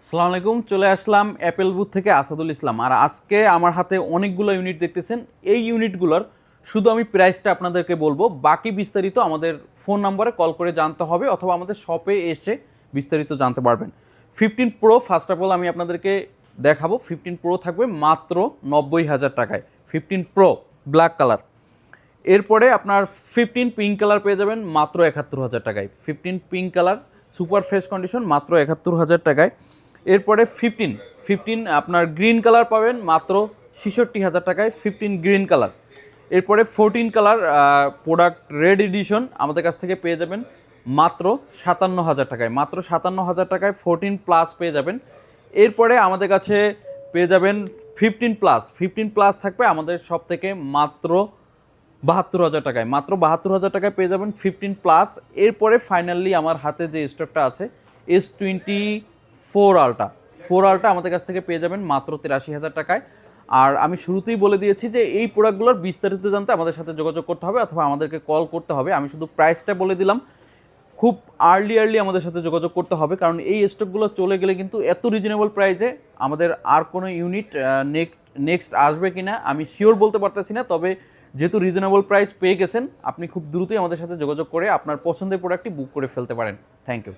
আসসালামু আলাইকুম, চলে আসলাম অ্যাপেল বুথ থেকে আসাদুল ইসলাম। আর আজকে আমার হাতে অনেকগুলো ইউনিট দেখতেছেন। এই ইউনিটগুলোর শুধু আমি প্রাইসটা আপনাদেরকে বলবো, বাকি বিস্তারিত আমাদের ফোন নম্বরে কল করে জানতে হবে অথবা আমাদের শপে এসে বিস্তারিত জানতে পারবেন। 15 প্রো ফার্স্ট অফ অল আমি আপনাদেরকে দেখাবো। 15 প্রো থাকবে মাত্র 90,000 টাকায়। 15 প্রো ব্ল্যাক কালার। এরপরে আপনার 15 পিঙ্ক কালার পেয়ে যাবেন মাত্র 71,000 টাকায়। 15 pink colour super fresh condition মাত্র 71,000 টাকায়। এরপরে 15 আপনার গ্রিন কালার পাবেন মাত্র 66,000 টাকায়। 15 গ্রিন কালার। এরপরে 14 কালার প্রোডাক্ট রেড এডিশন আমাদের কাছ থেকে পেয়ে যাবেন মাত্র 57,000 টাকায়। মাত্র 57,000 টাকায় 14 প্লাস পেয়ে যাবেন। এরপরে আমাদের কাছে পেয়ে যাবেন 15 প্লাস। 15 প্লাস থাকবে আমাদের সব থেকে মাত্র 72,000 টাকায়। মাত্র 72,000 টাকায় পেয়ে যাবেন 15 প্লাস। এরপরে ফাইনালি আমার হাতে যে স্টকটা আছে S24 আলট্রা। 4 আলট্রা আমাদের কাছ থেকে পেয়ে যাবেন মাত্র 83,000 টাকায়। আর আমি শুরুতেই বলে দিয়েছি যে এই প্রোডাক্টগুলোর বিস্তারিত জানতে আমাদের সাথে যোগাযোগ করতে হবে অথবা আমাদেরকে কল করতে হবে। আমি শুধু প্রাইসটা বলে দিলাম, খুব আর্লি আমাদের সাথে যোগাযোগ করতে হবে, কারণ এই স্টকগুলো চলে গেলে কিন্তু এত রিজনেবল প্রাইসে আমাদের আর কোনো ইউনিট নেক্সট আসবে কিনা আমি শিওর বলতে পারতেছি না। তবে যেহেতু রিজনেবল প্রাইস পেয়ে গেছেন, আপনি খুব দ্রুতই আমাদের সাথে যোগাযোগ করে আপনার পছন্দের প্রোডাক্টটি বুক করে ফেলতে পারেন। Thank you.